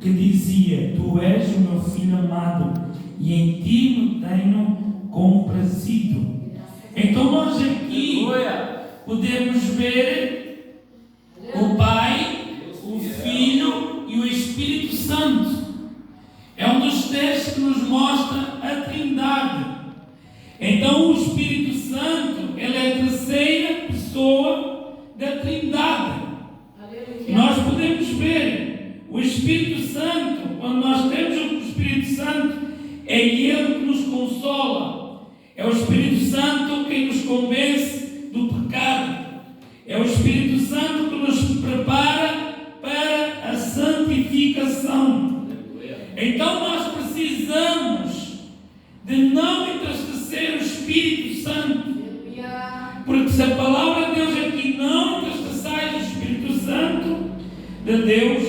que dizia: Tu és o meu filho amado, e em ti me tenho comprazido. Então nós aqui podemos ver o Pai, o Filho e o Espírito Santo. É um dos textos que nos mostra a Trindade. Então o Espírito Santo, ele é a terceira pessoa da Trindade. E nós podemos ver o Espírito Santo, quando nós temos o Espírito Santo, é Ele que nos consola. É o Espírito Santo quem nos convence do pecado. É o Espírito Santo que nos prepara para a santificação. Então nós precisamos de não entristecer o Espírito Santo. Porque se a palavra de Deus aqui não entristeçais o Espírito Santo de Deus,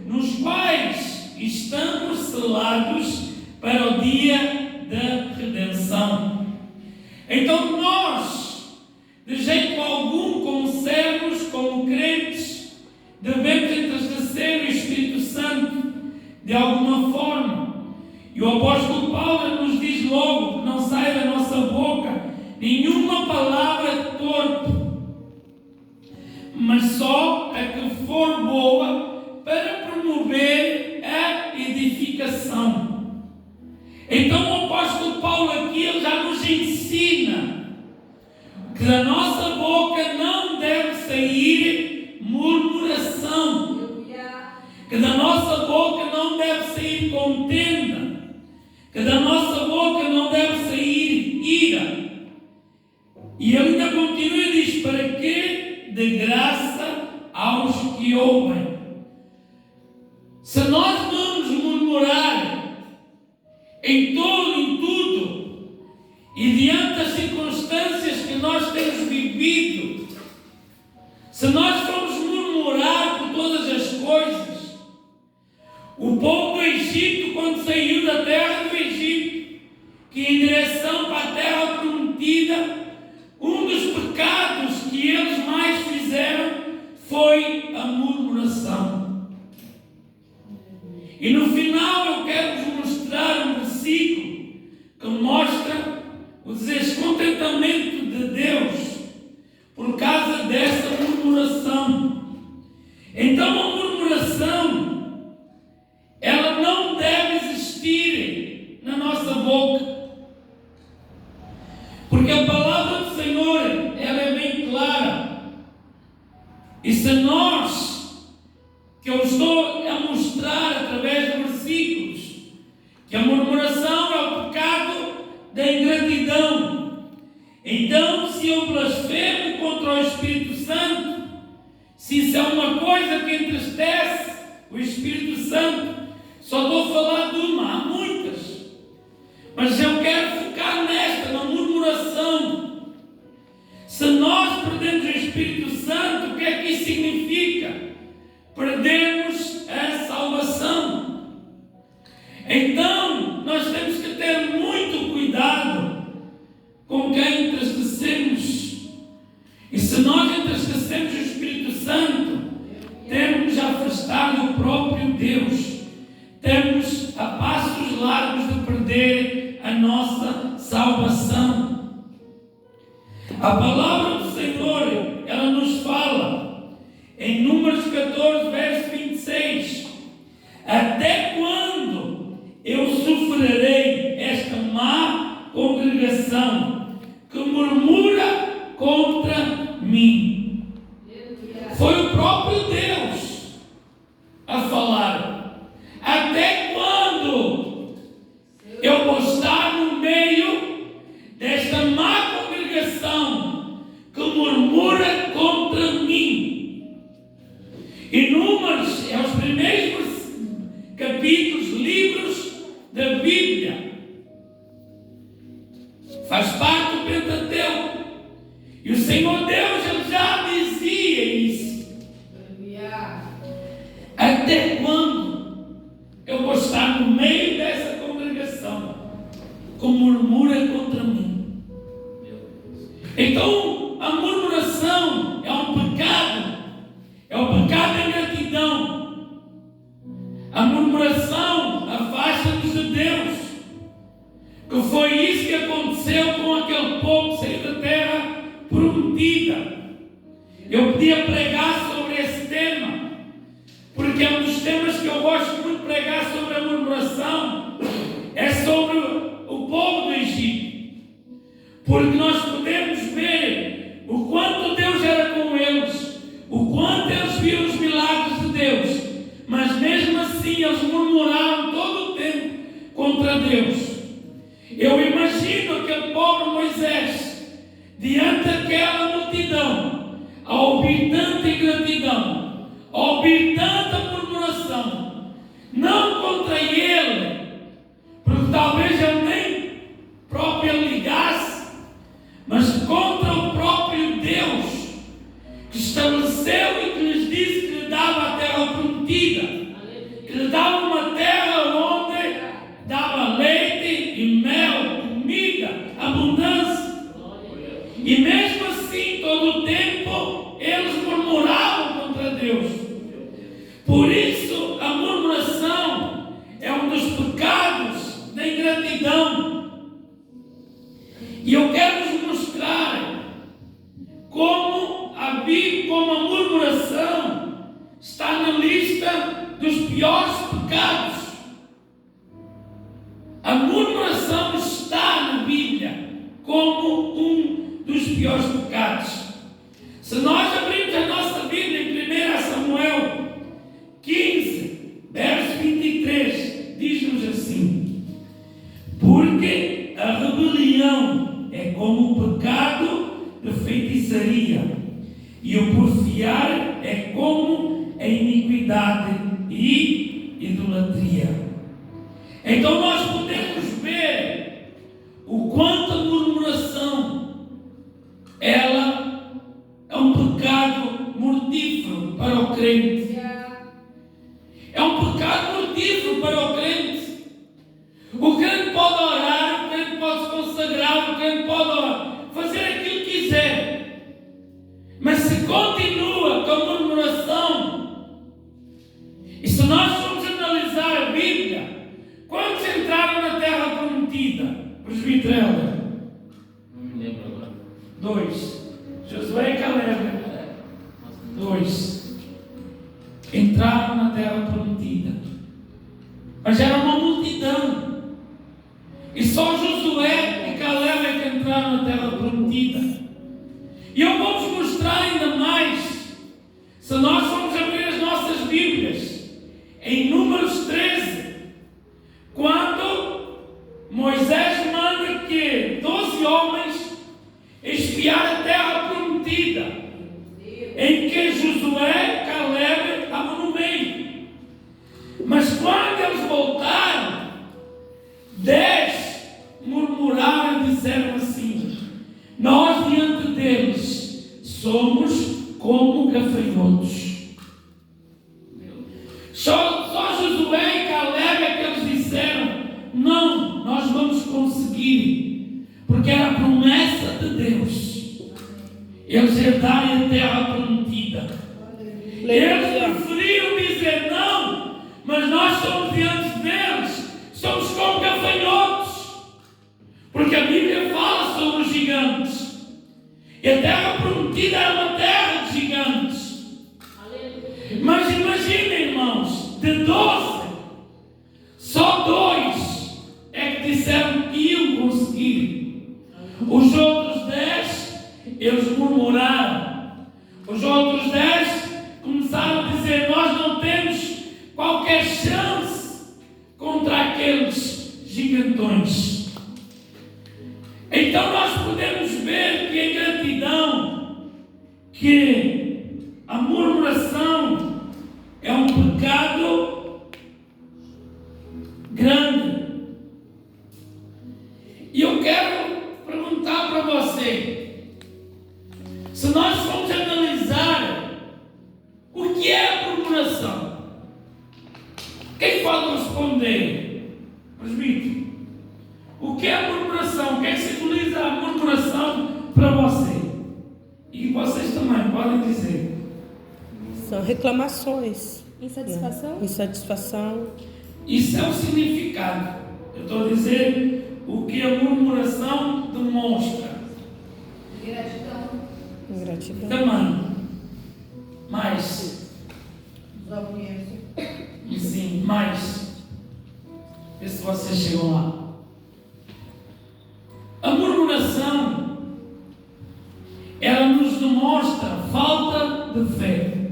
nos quais estamos selados para o dia da redenção. Então nós, de jeito algum, como servos, como crentes, devemos entristecer o Espírito Santo de alguma forma. E o apóstolo Paulo nos diz logo que não sai da nossa boca nenhuma palavra torpe, mas só a que for boa para promover a edificação. Então o apóstolo Paulo aqui ele já nos ensina que da nossa boca não deve sair murmuração, que da nossa boca não deve sair contenda, que da nossa boca não deve sair ira. E ele ainda continua e diz: para que de graça aos que ouvem. Se nós vamos murmurar em tudo, e diante das circunstâncias que nós temos vivido, se nós formos murmurar por todas as coisas, o povo do Egito, quando saiu da terra do Egito, que em direção para a terra prometida, um dos pecados que eles mais fizeram foi a murmuração. E no final eu quero vos mostrar um versículo que mostra o descontentamento de Deus por causa dessa murmuração. Então a murmuração, ela não deve existir na nossa boca. Porque a palavra do Senhor, ela é bem clara. E se nós, que eu estou a mostrar através de versículos, que a murmuração é o pecado da ingratidão. Então, se eu blasfemo contra o Espírito Santo, se isso é uma coisa que entristece o Espírito Santo, só estou a falar de uma, há muitas. Mas eu quero focar nesta, na murmuração. Se nós perdemos o Espírito Santo, o que é que isso significa? Perdemos a salvação. Então, nós temos que ter muito cuidado com quem entristecemos. E se nós entristecemos o Espírito Santo, temos afastado o próprio Deus. Temos a passos largos de perder a nossa salvação. A palavra do Senhor, ela nos fala em Números 14, verso 26: até quando eu sofrerei esta má congregação que murmura contra mim? Foi o próprio Deus a falar. Até quando eu vou estar no meio desta má congregação que murmura contra mim? E Números é os primeiros capítulos, livros da Bíblia. Faz parte do Pentateuco. E o Senhor Deus ele já dizia isso. Até quando eu vou estar no meio dessa congregação que murmura contra mim? Então, a murmuração é um pecado da ingratidão. A murmuração afasta-nos de Deus. Que foi isso que aconteceu com aquele povo que saiu da terra prometida. Eu podia pregar sobre esse tema, porque é um dos temas que eu gosto muito de pregar sobre a murmuração. É sobre o povo do Egito. Porque nós podemos ver o quanto Deus era com eles, o quanto eles viram os milagres de Deus, mas mesmo assim eles murmuraram todo o tempo contra Deus. Eu imagino aquele pobre Moisés, diante daquela multidão, a ouvir tanta ingratidão, a ouvir tanta murmuração, não contra ele, porque talvez ele nem próprio ligasse, mas contra o próprio Deus, que estabeleceu e que lhes disse que lhe dava a terra prometida, que lhe dava uma terra onde dava leite e mel, comida, abundância. E mesmo assim, todo o tempo, eles murmuravam contra Deus. Por isso, a murmuração é um dos pecados da ingratidão. E eu quero vos mostrar como a murmuração está na lista dos piores pecados. A murmuração está na Bíblia como um dos piores pecados. Se nós abrirmos a nossa Bíblia em 1 Samuel 15, verso 23, diz-nos assim: porque a rebelião é como o pecado de feitiçaria, e o porfiar é como a iniquidade e idolatria. Então nós podemos ver o quanto a murmuração ela é um pecado mortífero para o crente. É um pecado mortífero para o crente. O crente pode orar, o crente pode se consagrar, o crente pode fazer aquilo que quiser, mas se continua com a murmuração, e se nós formos analisar a Bíblia, quantos entraram na terra prometida? Presbítero Helder? Não me lembro agora. 2. Josué e Caleb. 2. Entraram na terra prometida, mas era uma multidão. E só Josué e Caleb é que entraram na terra prometida. E eu vou-vos mostrar ainda mais, se nós formos abrir as nossas Bíblias, em Números 13, quando Moisés manda que 12 homens espiar a terra prometida, em que Josué e Caleb estavam no meio. Mas quando eles voltaram, 10 murmuraram e disseram assim: nós diante deles somos como gafanhotos. Só Josué e Caleb é que eles disseram: não, nós vamos conseguir, porque era a promessa de Deus, eles herdarem a terra prometida. Eles preferiram dizer não, mas nós somos diante deles, somos como gafanhotos, porque a Bíblia fala sobre os gigantes, e a terra prometida era uma terra de gigantes. Mas imaginem, irmãos, de 12, só 2 é que disseram que iam conseguir. Os outros 10, eles murmuraram. Os outros 10 começaram a dizer: nós não temos qualquer chance contra aqueles gigantões. Então nós podemos ver que a ingratidão, que a murmuração é um pecado grande. E eu quero perguntar para você, se nós formos analisar o que é a murmuração, quem pode responder? Presbítero, o que é a murmuração? O que é que simboliza a murmuração para você? E vocês também podem dizer. São reclamações. Insatisfação? Insatisfação. Isso é o significado. Eu estou a dizer o que a murmuração demonstra. Ingratidão. Também. Mais. Sim, mais. Vê se vocês chegam lá. A murmuração, ela nos demonstra falta de fé.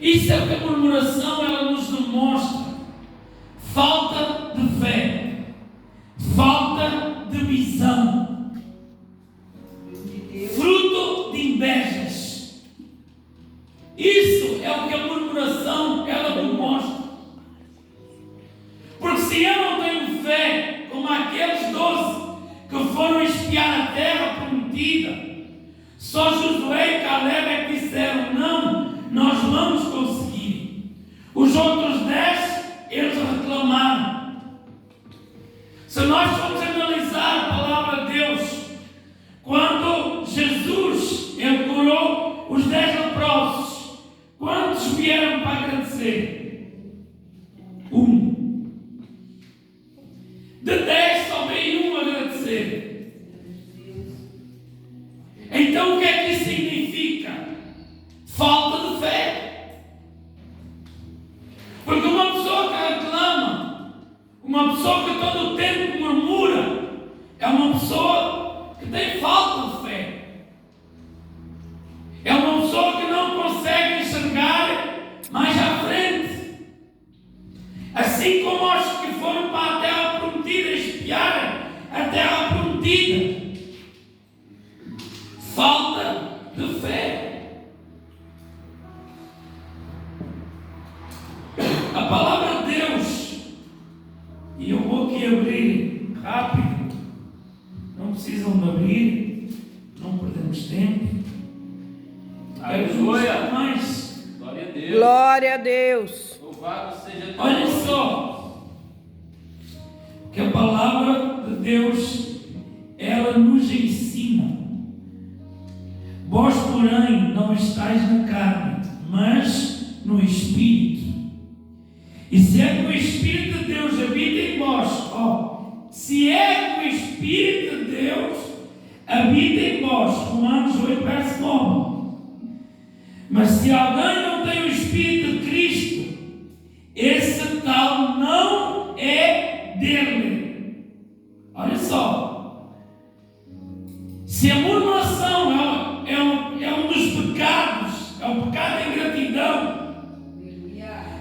Isso é o que a murmuração ela nos demonstra. Falta de fé. Falta de visão. Fruto de invejas. Isso é o que a murmuração ela demonstra. Porque se eu não tenho fé, como aqueles 12 que foram espiar a terra prometida, só Josué e Caleb é que disseram: não, nós vamos conseguir. Os outros 10, eles reclamaram. Se nós formos analisar a palavra de Deus, quando Jesus ele curou os 10 leprosos, quantos vieram para agradecer? 1. De 10 só veio 1 agradecer. Então o que é que isso significa? Falta de fé. Porque uma pessoa que reclama, uma pessoa que todo o tempo murmura, é uma pessoa que tem falta de fé. É uma pessoa que não consegue enxergar mais à frente. Assim como os que foram para a terra prometida, espiar a terra prometida. Falta de fé. A palavra de Deus, e eu vou aqui abrir rápido, não precisam de abrir, não perdemos tempo. Aleluia. Mais. Glória a Deus. Glória a Deus. Louvado seja Deus. Olha só, que a palavra de Deus, ela nos ensina. Vós, porém, não estáis na carne, mas no Espírito. E se é que o Espírito de Deus habita em vós, se é que o Espírito de Deus habita em vós, Romanos 8, verso 9. Mas se alguém não tem o Espírito de Cristo, esse tal não é dele. Olha só. Se a murmuração é um dos pecados, é o pecado da ingratidão.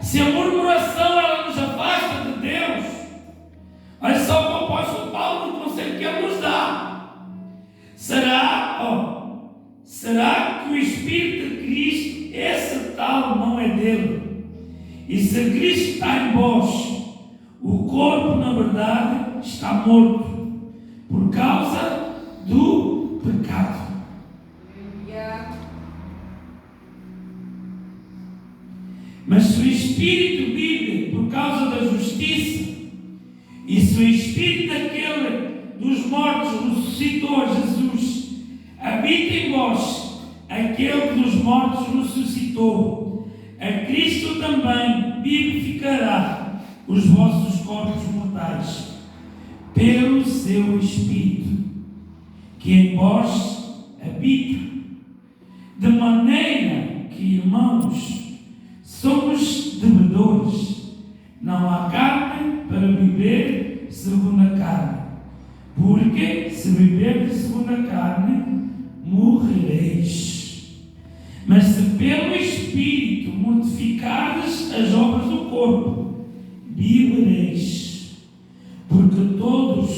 Se a murmuração ela nos afasta de Deus, olha só o que o apóstolo Paulo no conselho que ele nos dá. Será que o Espírito de Cristo, esse tal não é dele? E se Cristo está em vós, o corpo na verdade está morto por causa do pecado. Mas se o Espírito vive por causa da justiça, e se o Espírito daquele dos mortos ressuscitou a Jesus, habita em vós, aquele que dos mortos ressuscitou, a Cristo também vivificará os vossos corpos mortais, pelo seu Espírito, que em vós habita. De maneira que, irmãos, somos devedores, não há carne para viver segundo a carne, porque se viver segundo a carne, morrereis. Mas se pelo Espírito mortificardes as obras do corpo, vivereis. Porque todos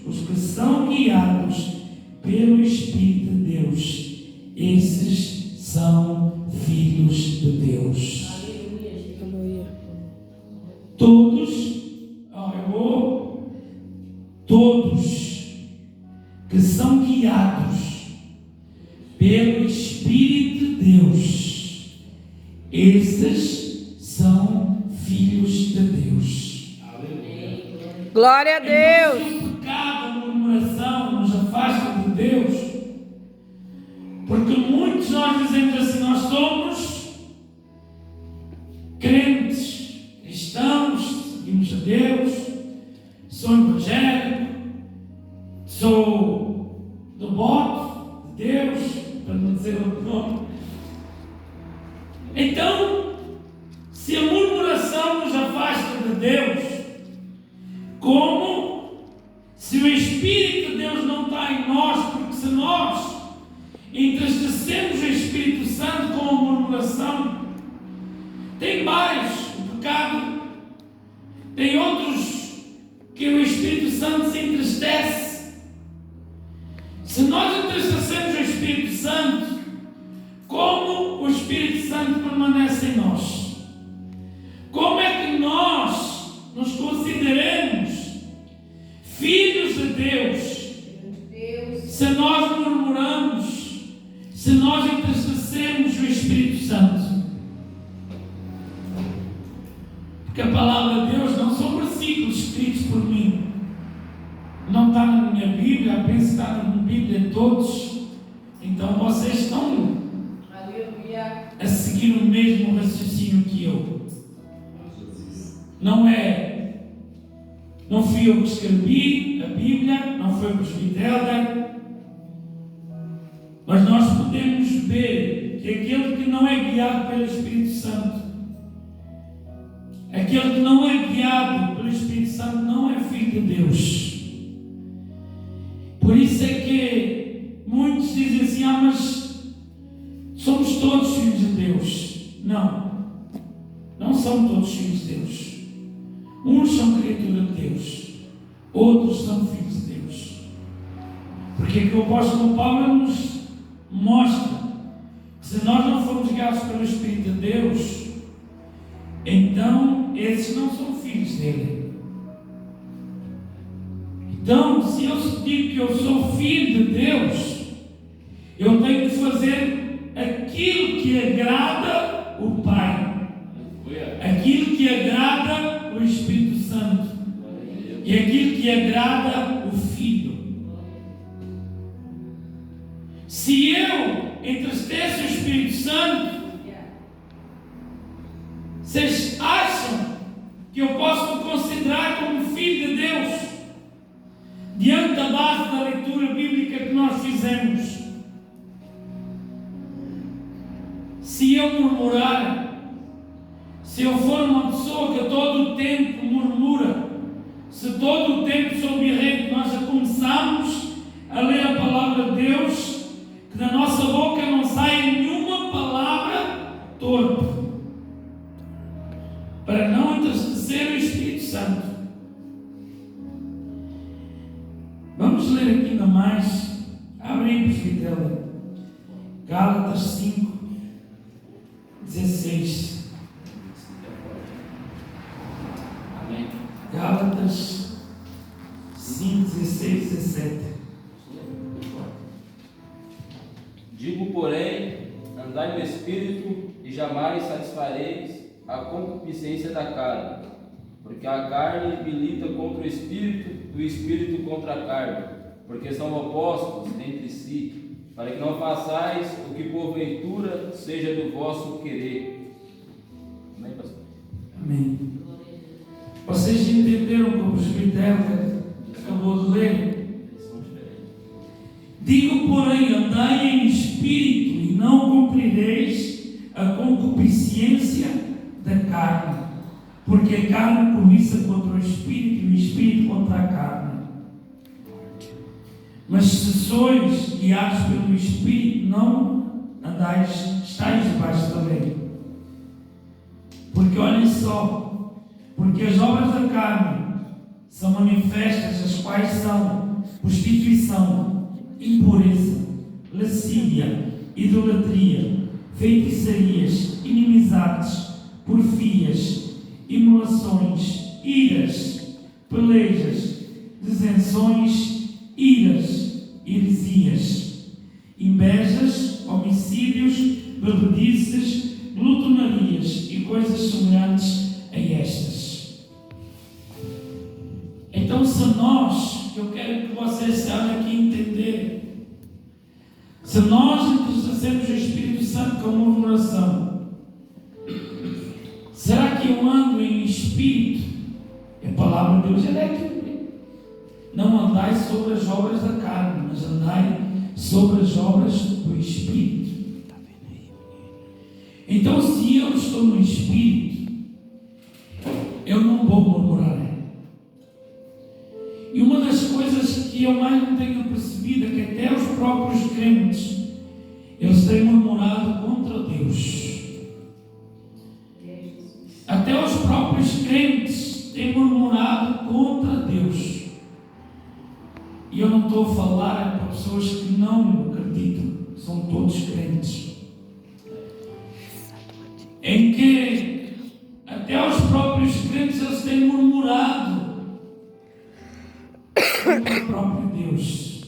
os que são guiados pelo Espírito de Deus, esses são filhos de Deus. Aleluia. Todos que são guiados pelo Espírito de Deus, esses são filhos de Deus. Glória a Deus. Então, se o pecado, a murmuração nos afasta de Deus, porque muitos nós dizemos assim, nós somos crentes, Deus, sou evangélico, sou devoto de Deus, para não dizer outro nome. Então, se a murmuração nos afasta de Deus, como se o Espírito de Deus não está em nós, porque se nós entristecemos o Espírito Santo com a murmuração, tem mais o pecado, tem outros que o Espírito Santo se entristece. Se nós entristecemos o Espírito Santo, como o Espírito Santo permanece em nós? Como é que nós nos consideremos filhos de Deus se nós murmuramos, se nós entristecemos o Espírito Santo? Porque a palavra de Deus não são versículos escritos por mim, não está na minha Bíblia, apenas está na Bíblia de todos. Então vocês estão a seguir o mesmo raciocínio que eu. Não fui eu que escrevi a Bíblia, não foi o presbítero, mas nós podemos ver que aquele que não é guiado pelo Espírito Santo, aquele que não é guiado pelo Espírito Santo não é filho de Deus. Por isso é que muitos dizem assim: mas somos todos filhos de Deus. Não são todos filhos de Deus. Uns são criatura de Deus, outros são filhos de Deus. Porque o apóstolo Paulo nos mostra que se nós não formos guiados pelo Espírito de Deus, então esses não são filhos dele. Então, se eu digo que eu sou filho de Deus, eu tenho que fazer aquilo que agrada o Pai, aquilo que agrada o Espírito Santo e aquilo que agrada o Filho. Se eu entristeço o Espírito Santo, vocês acham que eu posso me considerar como filho de Deus diante da base da leitura bíblica que nós fizemos? Se eu murmurar, se eu for uma pessoa que todo o tempo murmura, se todo o tempo sou birrento, nós já começamos a ler a palavra de Deus, que da nossa boca não sai nenhuma palavra torpe, para não entristecer o Espírito Santo. Vamos ler aqui ainda mais. Abre aí, presbítero. Gálatas 5, 16. Amém. Gálatas 5, 16, 17. Digo, porém, andai no Espírito e jamais satisfareis a concupiscência da carne, porque a carne milita contra o Espírito e o Espírito contra a carne, porque são opostos entre si, para que não façais o que porventura seja do vosso querer. Amém, pastor? Amém. Vocês entenderam como o presbítero acabou de ler? Digo, porém, andai em espírito e não cumprireis a concupiscência da carne, porque a carne cobiça contra o Espírito e o Espírito contra a carne. Mas se sois guiados pelo Espírito, não estáis debaixo da lei. Porque olhem só, porque as obras da carne são manifestas, as quais são prostituição, impureza, lascívia, idolatria, feitiçarias, inimizades, porfias, imolações, iras, pelejas, desenções, iras, heresias, invejas, homicídios, bebedices, glutonarias e coisas semelhantes a estas. Então, se nós, eu quero que vocês saiam aqui entender, se nós entristecemos o Espírito Santo com murmuração, será que eu ando em espírito? A palavra de Deus é aquilo. Não andai sobre as obras da carne, mas andai sobre as obras do Espírito. Então, se eu estou no Espírito, eu não vou murmurar. E uma das coisas que eu mais não tenho percebido é que até os próprios crentes, eles têm murmurado contra Deus. Até os próprios crentes têm murmurado contra Deus. E eu não estou a falar para pessoas que não acreditam, são todos crentes. Em que até os próprios crentes eles têm murmurado contra o próprio Deus.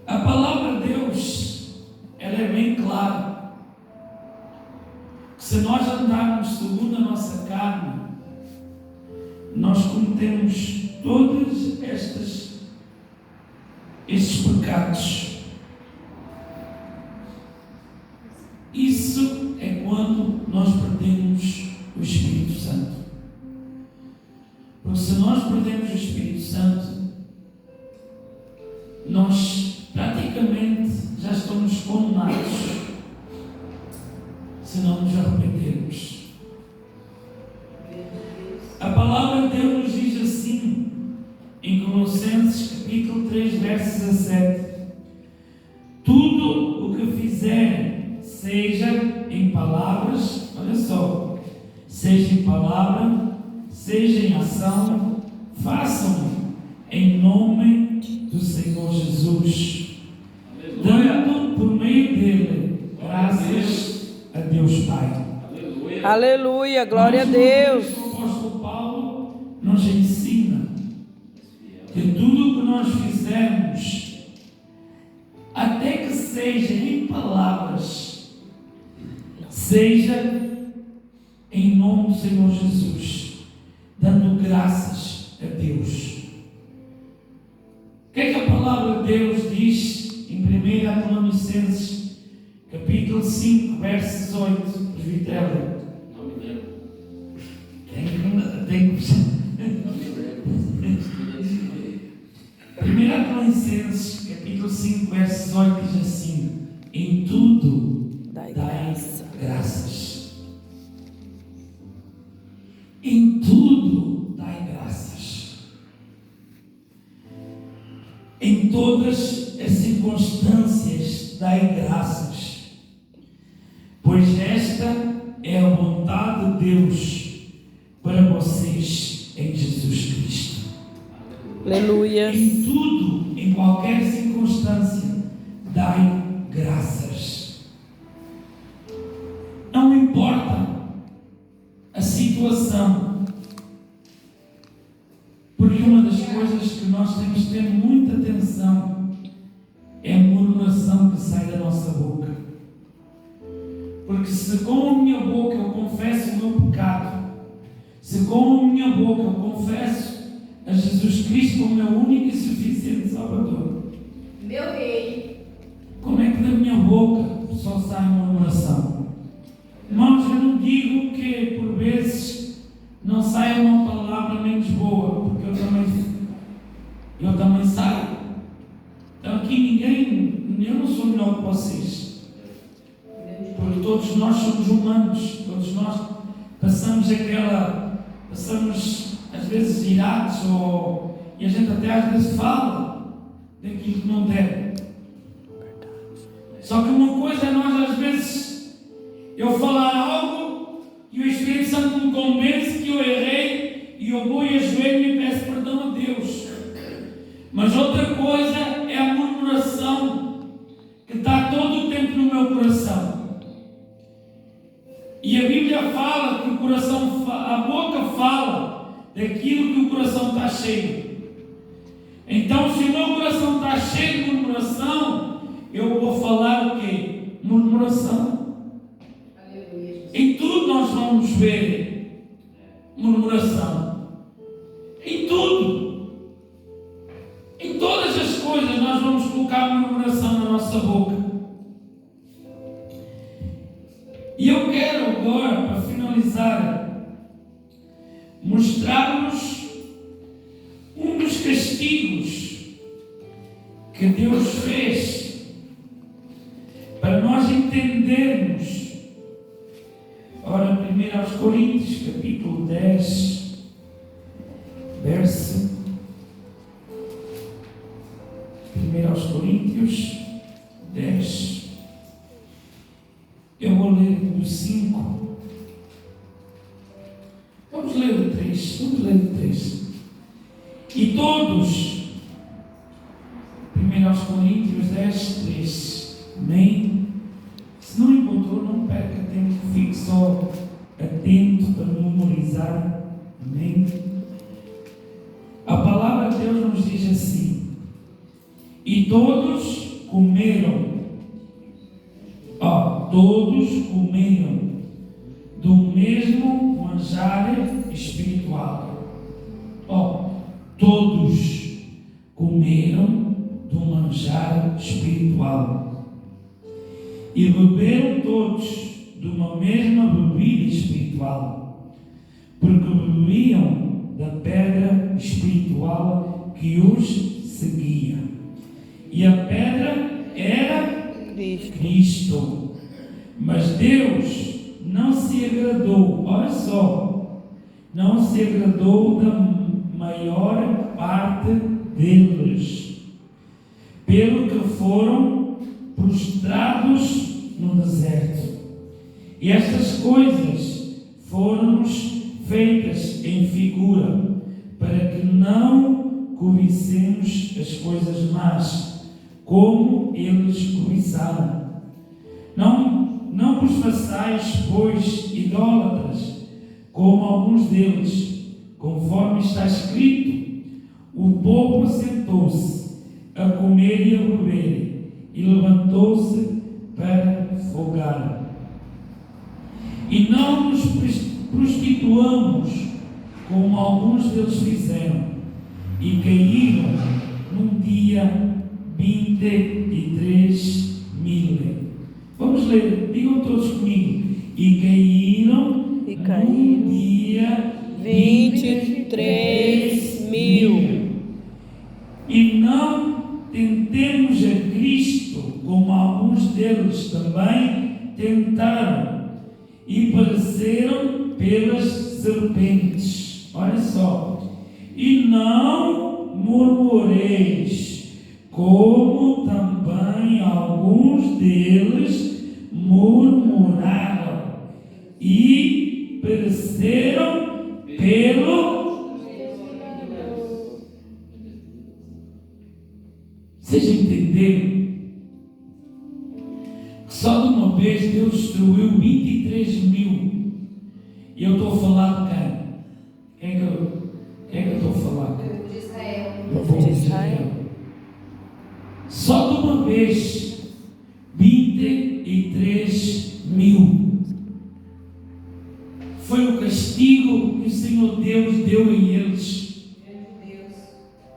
A palavra de Deus, ela é bem clara. Se nós andarmos segundo a nossa carne, nós cometemos todos estes pecados. Isso é quando nós perdemos o Espírito Santo. Porque se nós perdemos o Espírito Santo, nós praticamente já estamos condenados se não nos arrependermos. A palavra de Deus nos diz assim, em Colossenses capítulo 3, verso 17: tudo o que fizerem, seja em palavras, olha só, seja em palavra, seja em ação, façam em nome do Senhor Jesus, dando por meio dele graças a Deus Pai. Aleluia, glória a Deus. O apóstolo Paulo nos ensina que tudo o que nós fizermos, até que seja em palavras, seja em nome do Senhor Jesus, dando graças a Deus. O que é que a palavra de Deus diz em 1 Tessalonicenses capítulo 5, verso 18, presbitério? Não me lembro. Tem que 1 Tessalonicenses capítulo 5, verso 18 diz assim: em tudo Dai dai graça. graças. Em tudo dai graças. Em todas as circunstâncias dai graças, pois esta é a vontade de Deus para vocês em Jesus Cristo. Aleluia. Em tudo, em qualquer circunstância, dai graças. Não importa a situação, porque uma das coisas que nós temos que ter muita atenção é a murmuração que sai da nossa boca. Porque se com a minha boca eu confesso o meu pecado, se com a minha boca eu confesso a Jesus Cristo como meu único e suficiente Salvador, Meu rei. como é que da minha boca só sai murmuração? Irmãos, eu não digo que por vezes não saia uma palavra menos boa, porque eu também saio. Então aqui eu não sou melhor que vocês, porque todos nós somos humanos, todos nós passamos às vezes irados, e a gente até às vezes fala daquilo que não deve. Só que uma coisa é nós às vezes eu falar algo e o Espírito Santo me convence que eu errei e eu vou e ajoelho e peço perdão a Deus. Mas outra coisa é a murmuração que está todo o tempo no meu coração. E a Bíblia fala que o coração, a boca fala daquilo que o coração está cheio. Então, se o meu coração está cheio de murmuração, eu vou falar o quê? Murmuração. Aleluia. Em tudo nós vamos ver murmuração. Em tudo. Em todas as coisas nós vamos colocar murmuração na nossa boca. E eu quero agora, para finalizar, mostrar-nos um dos castigos que Deus fez para nós entendermos. Ora, 1 Coríntios, capítulo 10, verso 1 Coríntios 10. Eu vou ler do 5. Vamos ler o 3. E todos, 1 Coríntios 10, 3. Amém? Se não encontrou, não perca tempo, fique só atento para memorizar. Amém? A palavra de Deus nos diz assim: e todos comeram do mesmo manjar espiritual. Todos comeram do manjar espiritual e beberam todos de uma mesma bebida espiritual, porque bebiam da pedra espiritual que os seguia, e a pedra era Cristo. Mas Deus não se agradou, olha só, não se agradou da maior parte deles, pelo que foram prostrados no deserto. E estas coisas foram-nos feitas em figura, para que não cobicemos as coisas más, como eles cobiçaram. Não vos façais, pois, idólatras, como alguns deles, conforme está escrito: o povo assentou-se a comer e a beber, e levantou-se para folgar. E não nos prostituamos, como alguns deles fizeram, e caíram num dia 23.000. Vamos ler, digam todos comigo. E caíram num dia 23.000. E não tentemos a Cristo, como alguns deles também tentaram, e pereceram pelas serpentes. Olha só. E não murmureis, como também alguns deles murmuraram e pereceram pelo... Vocês entenderam? Que só de uma vez Deus destruiu 23.000. E eu estou a falar de quem? Quem é que eu estou a falar? De Israel. Do povo de Israel. Só de uma vez 23.000. Foi o castigo que o Senhor Deus deu a eles.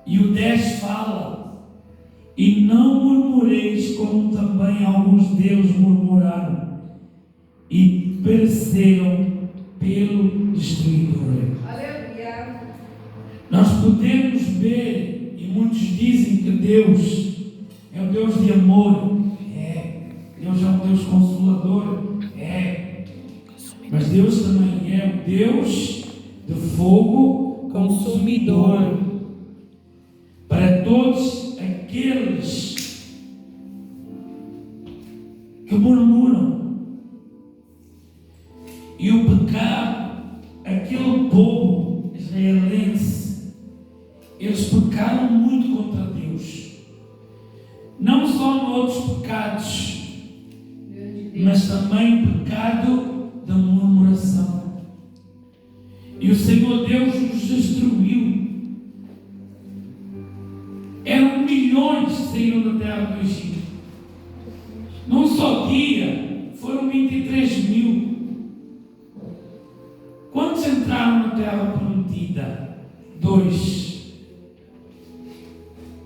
E o 10 fala: e não murmureis, como também alguns deles murmuraram e pereceram pelo destruidor. Aleluia. Nós podemos ver, e muitos dizem que Deus é um Deus de amor. Deus é um Deus consolador. Mas Deus também é um Deus de fogo consumidor. Para todos aqueles que murmuram. E o pecado, aquele povo israelense, eles pecaram muito contra Deus. Não só noutros pecados, mas também o pecado da murmuração. E o Senhor Deus nos destruiu. Eram milhões que saíram da terra do Egito. Num só dia foram 23.000. Quantos entraram na terra prometida? 2.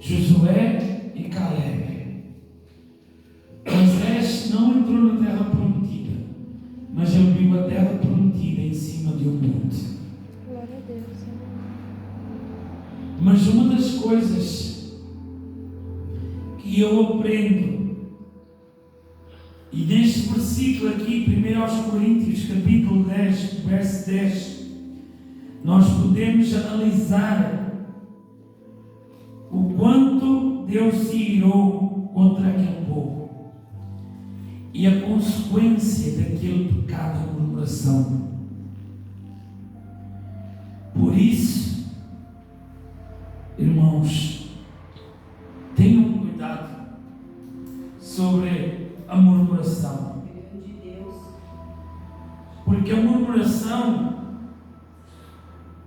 Josué e Caleb. Moisés não entrou na terra prometida, mas ele viu a terra prometida em cima de um monte. coisas que eu aprendo, e neste versículo aqui, 1 Coríntios, capítulo 10, verso 10, nós podemos analisar o quanto Deus se irou contra aquele povo e a consequência daquele pecado de murmuração. Por isso, irmãos, tenham cuidado sobre a murmuração, porque a murmuração,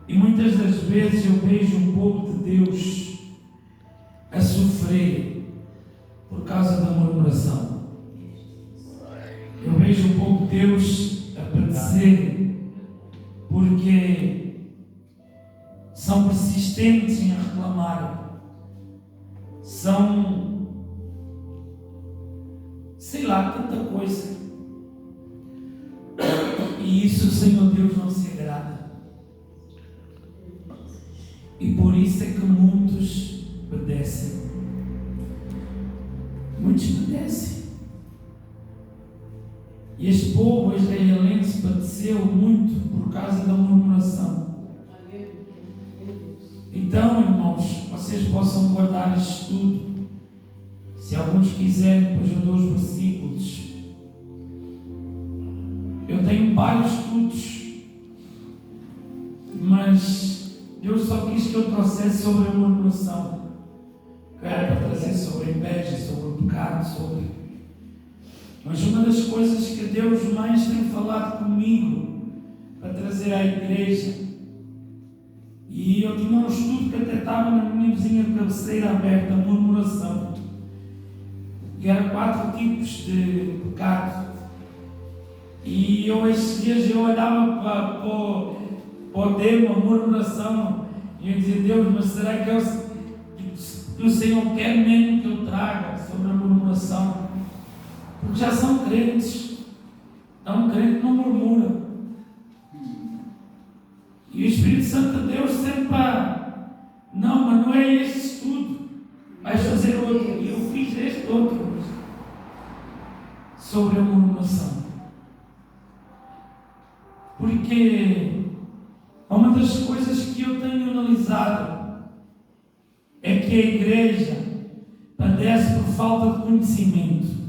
e muitas das vezes eu vejo o povo de Deus a sofrer por causa da murmuração. Eu vejo o povo de Deus a padecer porque são persistentes em reclamar, são, sei lá, tanta coisa, e isso o Senhor Deus não se agrada, e por isso é que muitos padecem, e este povo israelense padeceu muito por causa da murmuração. Então, irmãos, vocês possam guardar este estudo. Se alguns quiserem, depois eu dou os versículos. Eu tenho vários estudos, mas Deus só quis que eu trouxesse sobre a murmuração. Eu era para trazer sobre a inveja, sobre o pecado, Mas uma das coisas que Deus mais tem falado comigo para trazer à igreja, e eu tinha um estudo que até estava na minha vizinha de cabeceira aberta, a murmuração, que era 4 tipos de pecado. E eu estes dias eu olhava para o tema, a murmuração, e eu dizia: Deus, mas será que o Senhor quer mesmo que eu traga sobre a murmuração? Porque já são crentes. Então, um crente não murmura. E o Espírito Santo de Deus sempre não, mas não é este estudo, vais fazer outro. E eu fiz este outro sobre a murmuração, porque uma das coisas que eu tenho analisado é que a igreja padece por falta de conhecimento.